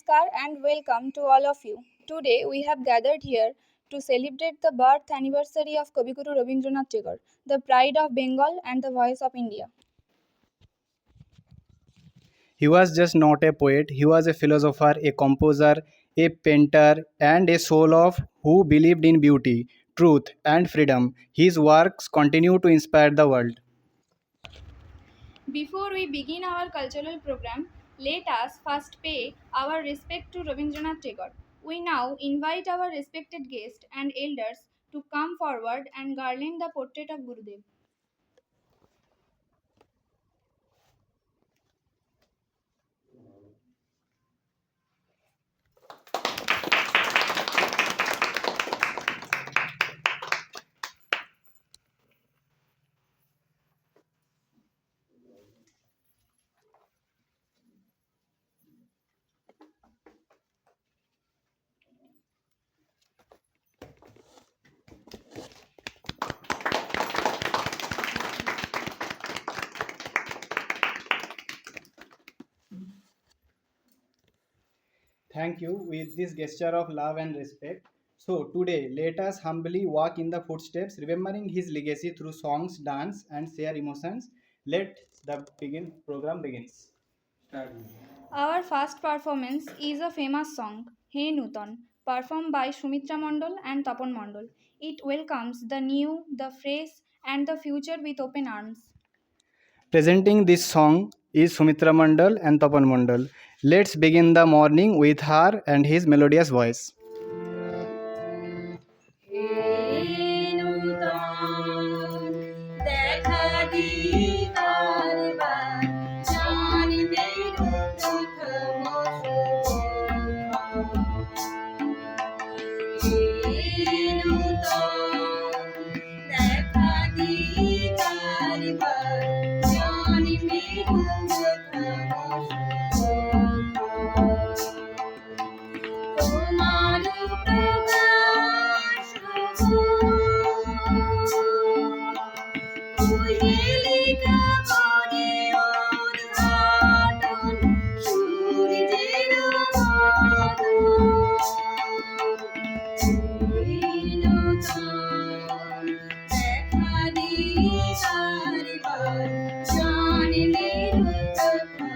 Namaskar and welcome to all of you. Today we have gathered here to celebrate the birth anniversary of Kabiguru Rabindranath Tagore, the pride of Bengal and the voice of India. He was just not a poet, he was a philosopher, a composer, a painter, and a soul of who believed in beauty, truth, and freedom. His works continue to inspire the world. Before we begin our cultural program, let us first pay our respect to Rabindranath Tagore. We now invite our respected guests and elders to come forward and garland the portrait of Gurudev. Thank you with this gesture of love and respect. So, today, let us humbly walk in the footsteps, remembering his legacy through songs, dance, and share emotions. Let the program begins. Our first performance is a famous song, Hey Nutan, performed by Sumitra Mondol and Tapan Mondol. It welcomes the new, the fresh, and the future with open arms. Presenting this song is Sumitra Mandal and Tapan Mandal. Let's begin the morning with her and his melodious voice. দেখা দিবার বার জানিবে প্রথম দেখা দিবার বার জানিবে তোমার প্রকাশ কুহেলিকা করে উদ্ঘাটন সূর্যের মদন দেখা দিবার বার জানিলে প্রথম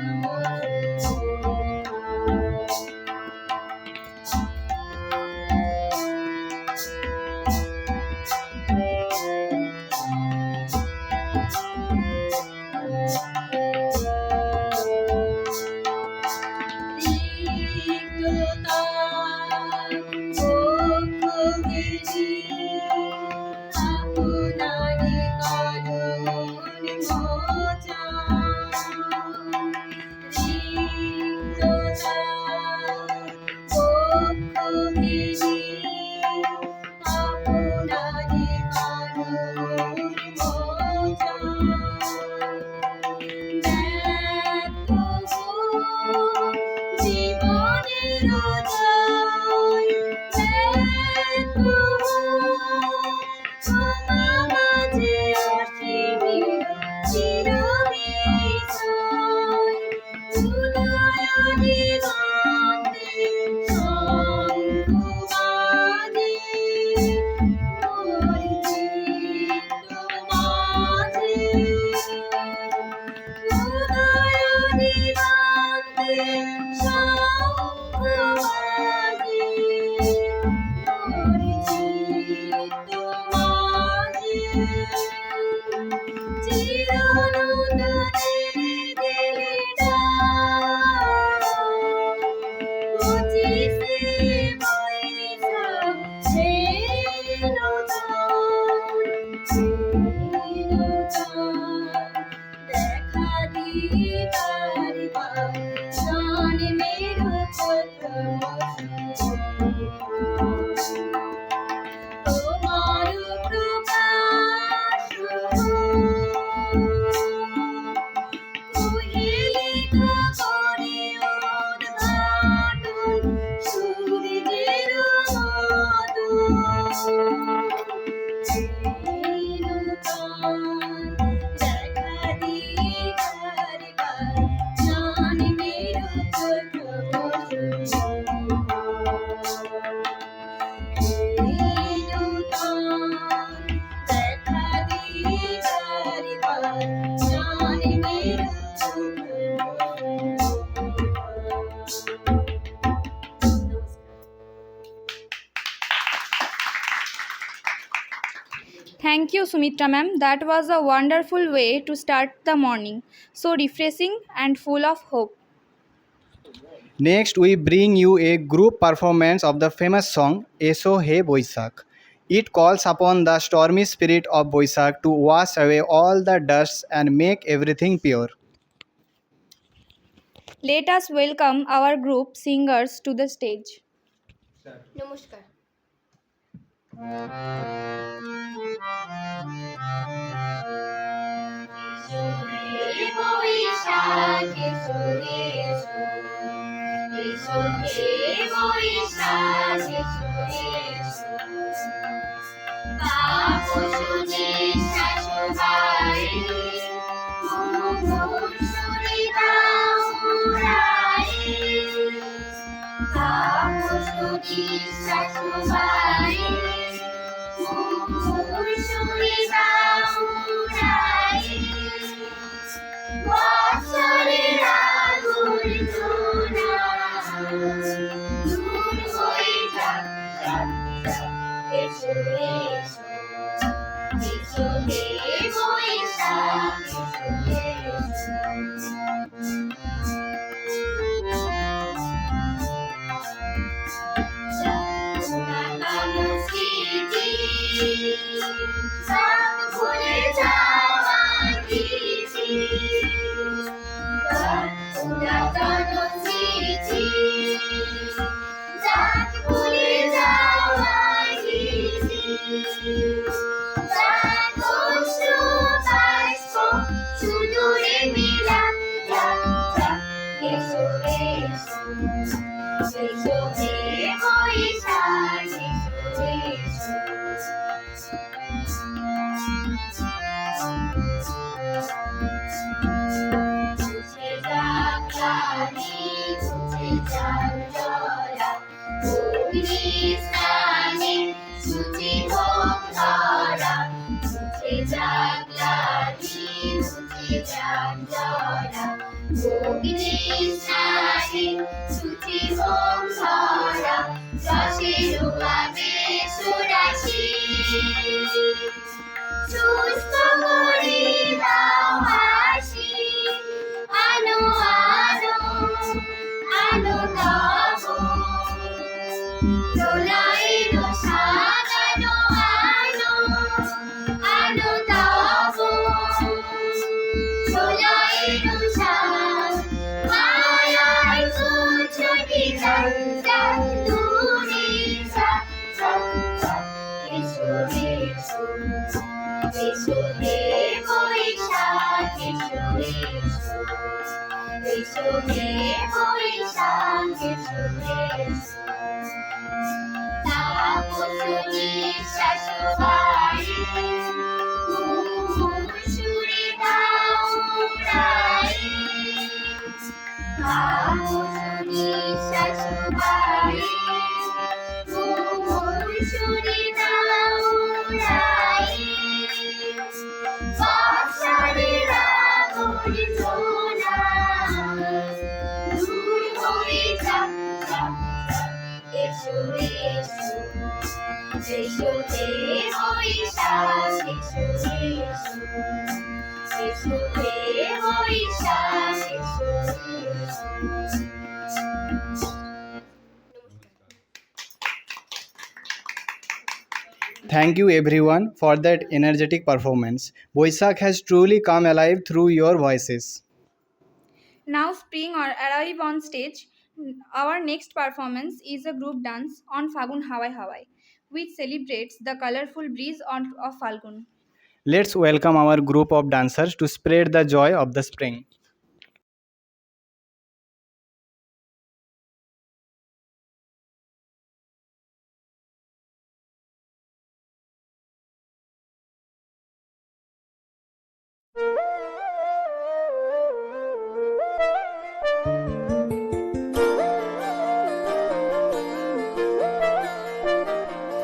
Thank you, Sumitra ma'am. That was a wonderful way to start the morning. So refreshing and full of hope. Next, we bring you a group performance of the famous song Eso He Boisak. It calls upon the stormy spirit of Boisak to wash away all the dust and make everything pure. Let us welcome our group singers to the stage. নমস্কার। Thank you everyone for that energetic performance. Boisak has truly come alive through your voices. Now spring or arrive on stage. Our next performance is a group dance on Fagun Hawai Hawai, which celebrates the colorful breeze of Falgun. Let's welcome our group of dancers to spread the joy of the spring.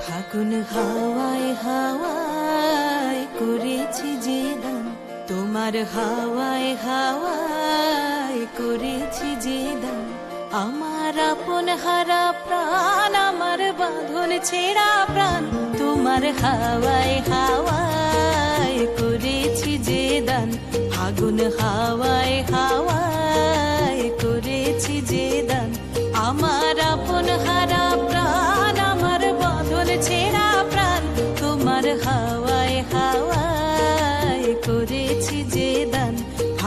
ফাগুন হাওয়ায় হাওয়ায় করেছি যে দান, তোমার হাওয়ায় হাওয়ায় করেছি যে দান, আমার আপন হারা প্রাণ আমার বাঁধন ছেঁড়া প্রাণ তোমার হাওয়ায় হাওয়ায় করেছি যে দান আগুন হাওয়ায় হাওয়ায় করেছি যে দান আমার আপন হারা প্রাণ আমার বাঁধন ছেঁড়া প্রাণ তোমার হাওয়ায় হাওয়ায় করেছি যে দান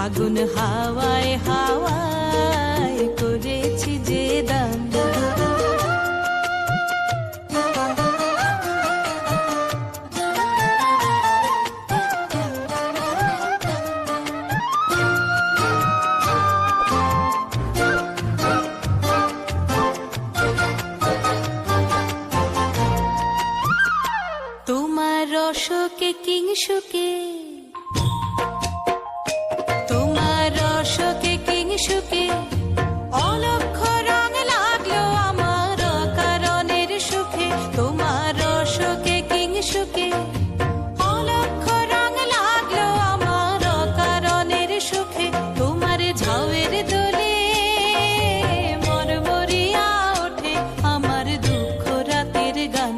আগুন হাওয়ায় হাওয়ায় করেছি যে দান তোমার রসকে কিংসুকে তোমার রসকে কিংসুকে অলক্ষ রং লাগলো আমার কারণের সুখে তোমার রসকে কিংসুকে অলক্ষ রং লাগলো আমার কারণের সুখে তোমার ঝাউয়ের দোলে মরমরিয়া ওঠে আমার দুঃখ রাতের গান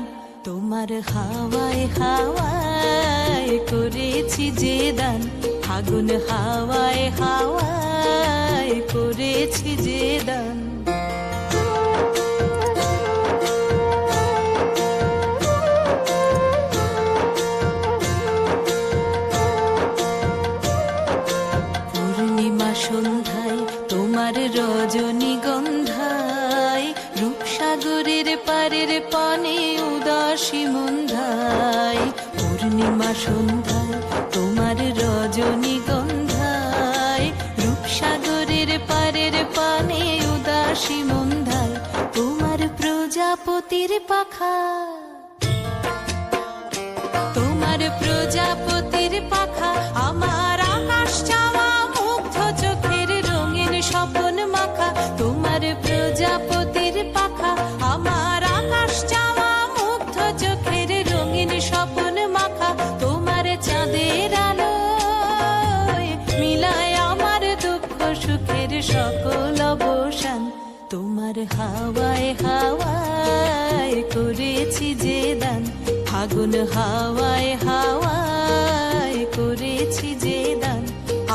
তোমার হাওয়ায় হাওয়ায় করেছি যে দান আগুন হাওয়ায় হাওয়ায় করেছি যে দান পূর্ণিমা সন্ধ্যায় তোমার রজনীগন্ধায় রূপসাগরের পারের পানে উদাসী মন্ধায় পূর্ণিমা সন্ধ্যায় তোমার রজনীগন্ধায় রূপসাগরের পারের পানে উদাসী মন্ধায় তোমার প্রজাপতির পাখা তোমার প্রজাপতির পাখা আমার আকাশ চাওয়া মুগ্ধ চোখের রঙিন স্বপন মাখা তোমার প্রজাপতির পাখা আমার আকাশ চাওয়া মুগ্ধ চোখের রঙিন স্বপন মাখা তোমার চাঁদের আলোয় মিলায় আমার দুঃখ সুখের সকল অবসান তোমার হাওয়ায় হাওয়ায় করেছি যে দান আগুন হাওয়ায় হাওয়ায় করেছি যে দান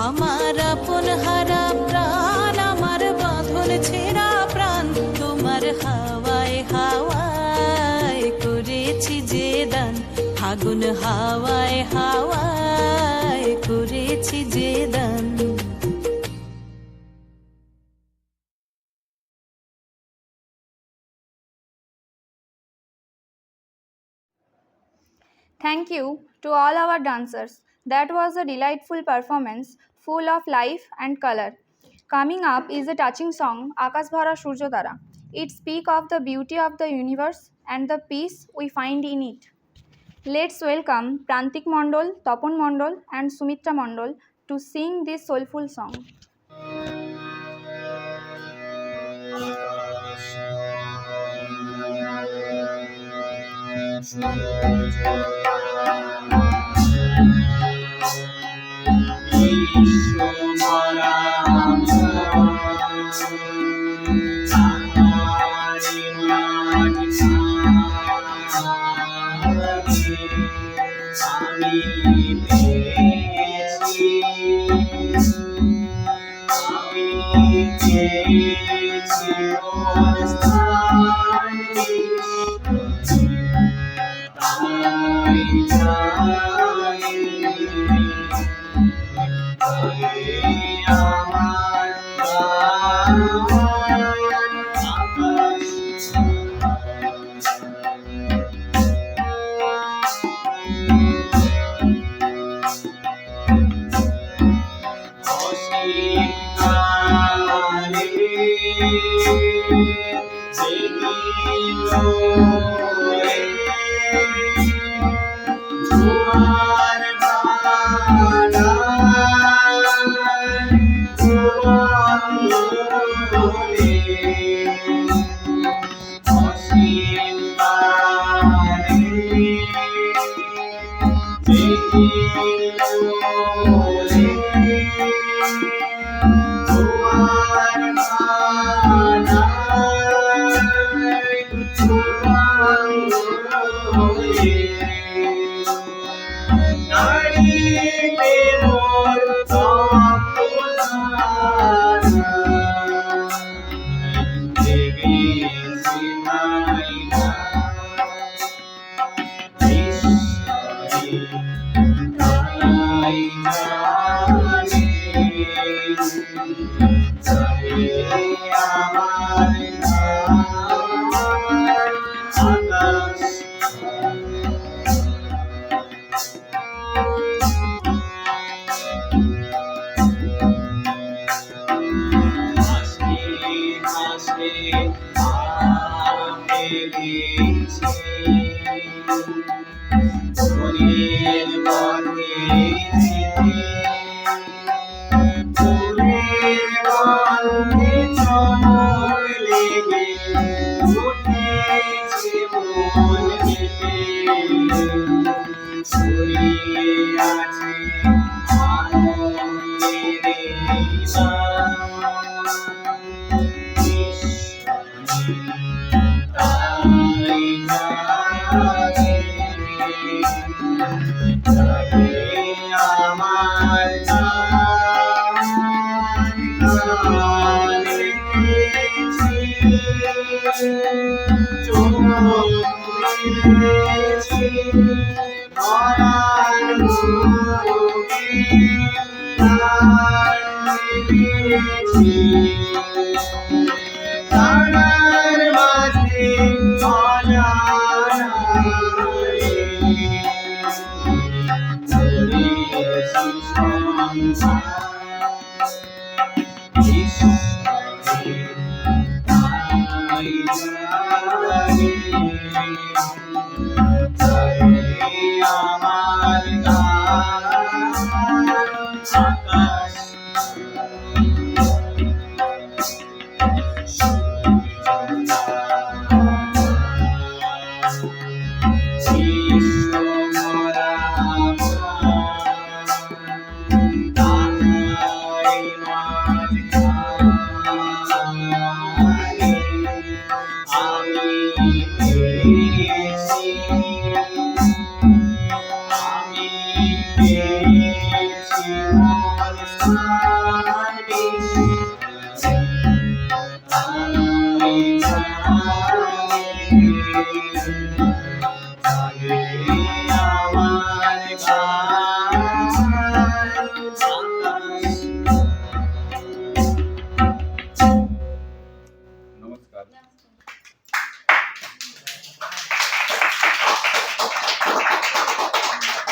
আমার আপন হারা প্রাণ আমার বাঁধন ছেঁড়া প্রাণ তোমার হাওয়ায় হাওয়ায় করেছি যে দান আগুন হাওয়ায় হাওয়ায় করেছি যে দান Thank you to all our dancers. That was a delightful performance full of life and color. Coming up is a touching song, Akash Bhara Surjo Tara. It speaks of the beauty of the universe and the peace we find in it. Let's welcome Prantik Mondol, Topon Mondol and Sumitra Mondol to sing this soulful song.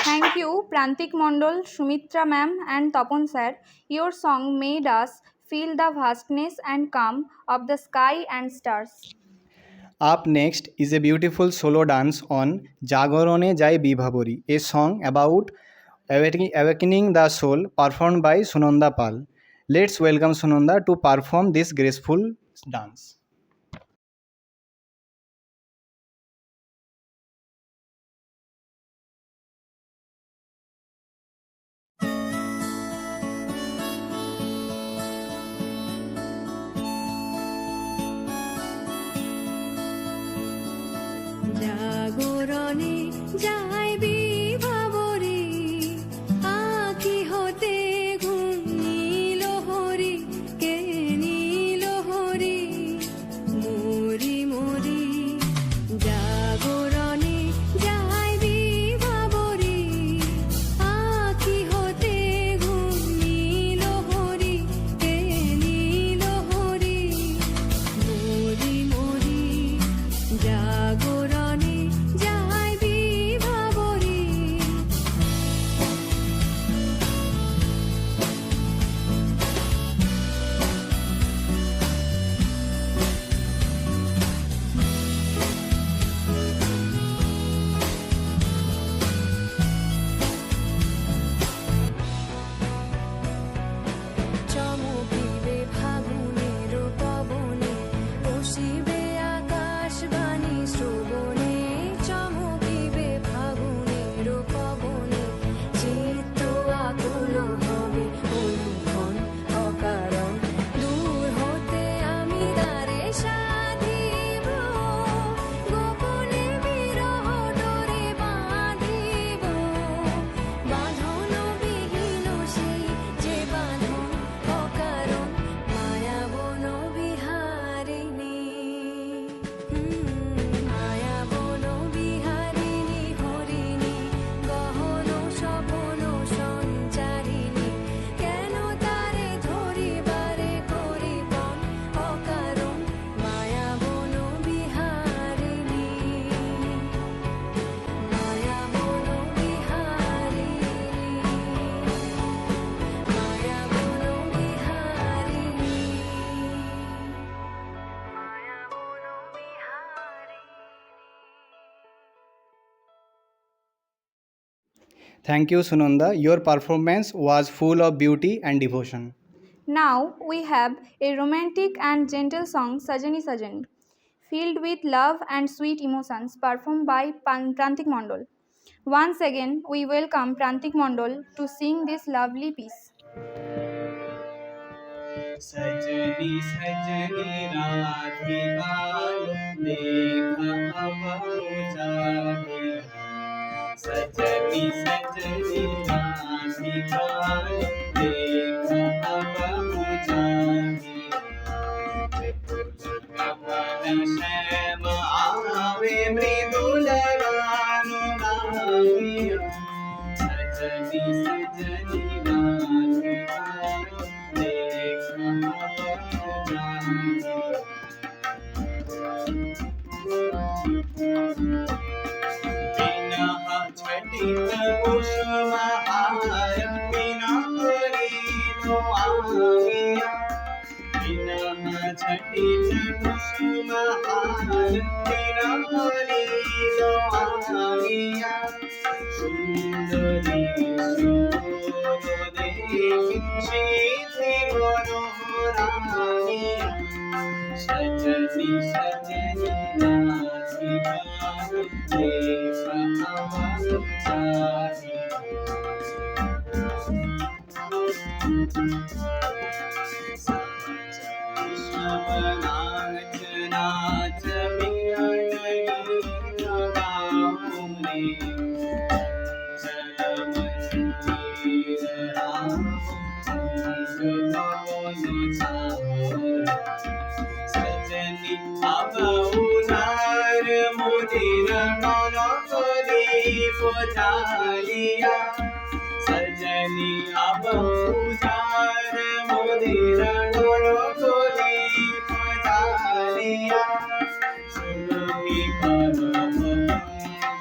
Thank you, Prantik Mondol, Sumitra ma'am, and Tapan sir. Your song made us feel the vastness and calm of the sky and stars. Up next is a beautiful solo dance on Jagorone Jai Bibhabori, a song about awakening the soul performed by Sunanda Pal. Let's welcome Sunanda to perform this graceful dance. জাগরণে যাই বিভাবরে আঁখি হতে ঘুম নীল হরি কে নীল হরি মরি মরি জাগরণে যাই বিভাবরে আঁখি হতে ঘুম নীল হরি কে নীল হরি মরি মরি জাগরণে যাই বিভাবরে Thank you, Sunanda. Your performance was full of beauty and devotion. Now we have a romantic and gentle song, Sajani Sajani, filled with love and sweet emotions, performed by Prantik Mondol. Once again, we welcome Prantik Mondol to sing this lovely piece. सजनी सजनी राधिका देखा अब जाने सजनी सजनी राधिका देखा अब जाने कमल श्याम आवे मृदुल गानो गाहिया सजनी सजनी राधिका देखा अब जाने छटित कुसुमहार बिना हरिलो आगिया बिना छटित कुसुमहार बिना हरिलो आगिया सुंदरी सुंदरी शीति गुरु रानिया सजनी सजनी राधिका देखा नाच नाच सजनी अब उधार मुदिर पुजालिया सजनी अब उधार मुदिर पुजालिया सुरभि परम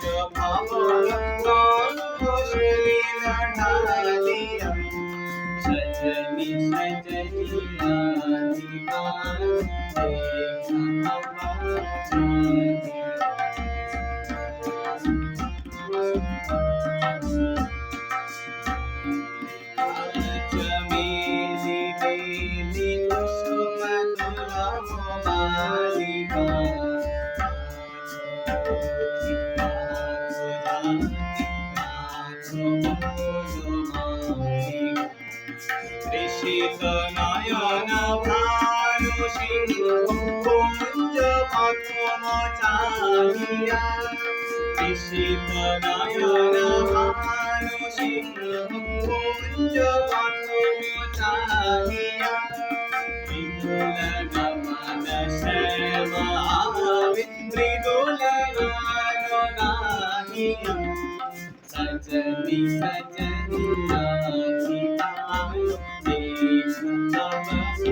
जो भवन ढालिया सजनी सजनी राधिका देखा चमेली बेली कुसुम मालिका ऋषित नयन भानु सिंह कुंज पद्म चालिया ऋषित नयन भानु सिंह कुंज पद्म चालिया विपुल गमन श्याम आवे मृदुल गानो गाहिया सजनी सजनी राधिका देखा अब जाने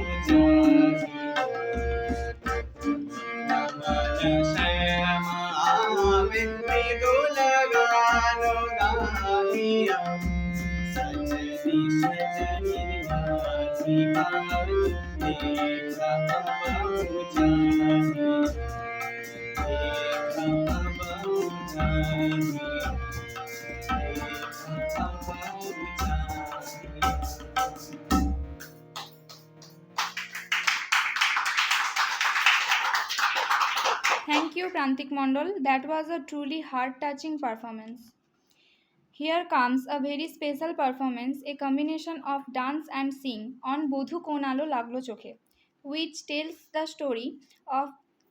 कमल श्याम आवे मृदुल गानो गाहिया सजनी सजनी राधिका देखा अब जाने देखा अब जाने Thank you, Prantik Mondol. That was a truly heart-touching performance. Here comes a very special performance, a combination of dance and sing on Bodhu Konalo Laglo Chokhe, which tells the story of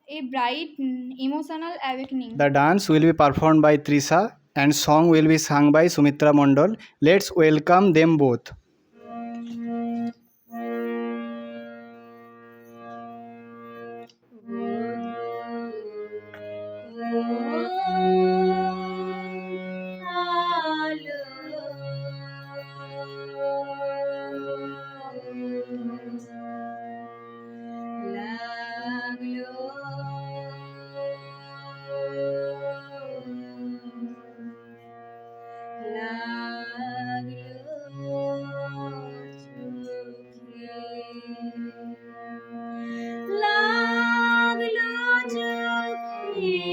a bright, emotional awakening. The dance will be performed by Trisha and song will be sung by Sumitra Mondol. Let's welcome them both. লাগলো চোখে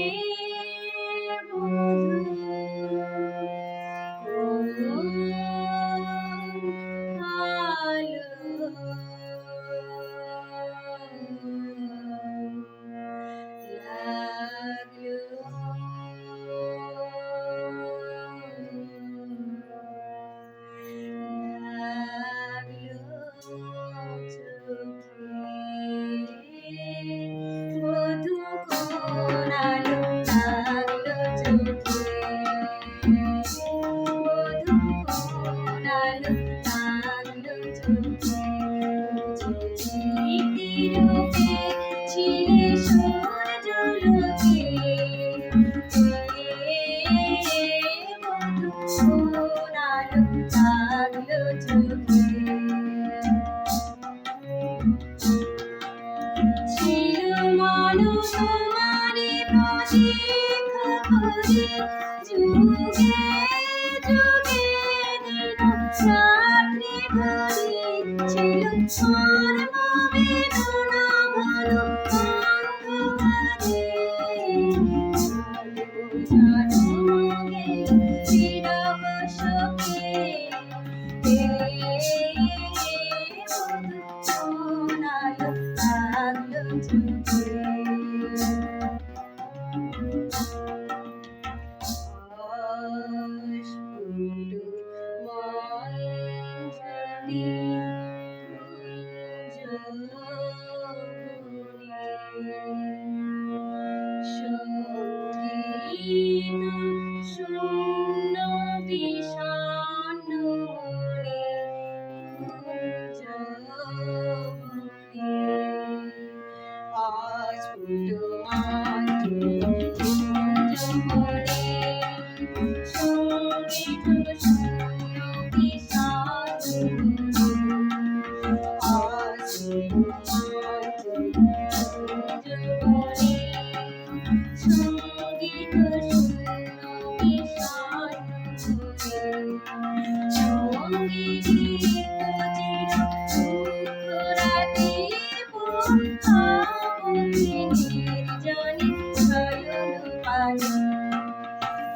সঙ্গীত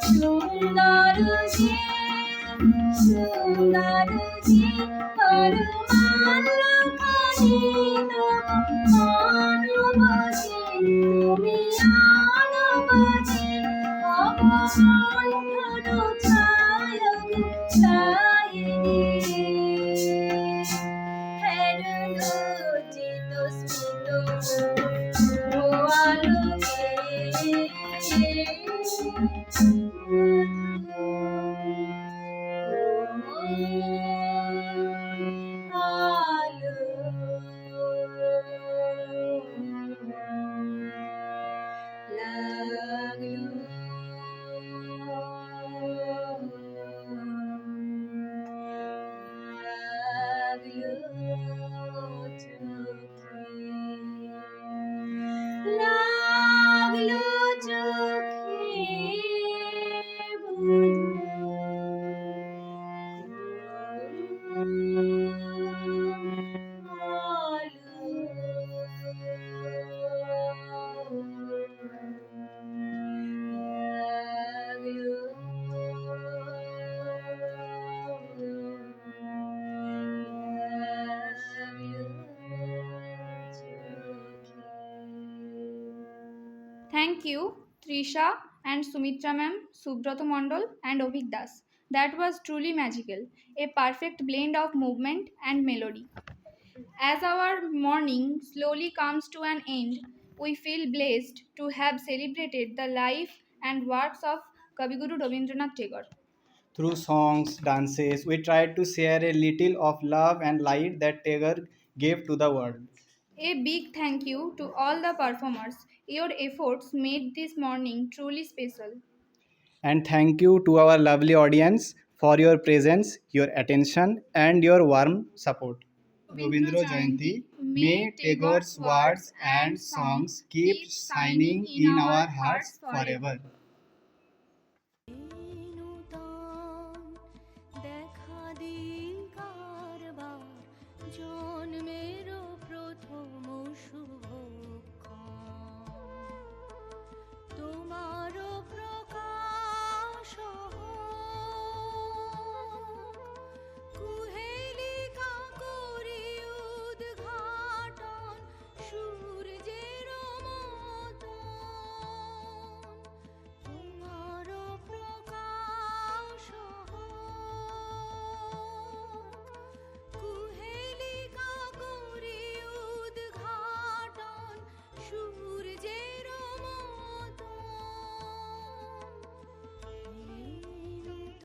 সুন্দর যে সুন্দর যে করমাল্লা খানি মানবজে তুমি আনবজে অবসন্থর ছায় ছায়নি হেরলোচিত স্মিত ও আলোকে লাগলো চোখে Thank you, Trisha and Sumitra ma'am, Subroto Mondol and Ovik Das. That was truly magical, a perfect blend of movement and melody. As our morning slowly comes to an end, we feel blessed to have celebrated the life and works of Kaviguru Rabindranath Tagore. Through songs, dances, we tried to share a little of love and light that Tagore gave to the world. A big thank you to all the performers. Your efforts made this morning truly special. And thank you to our lovely audience for your presence, your attention, and your warm support. Rabindra Jayanti, may Tagore's words and songs keep shining in our hearts forever.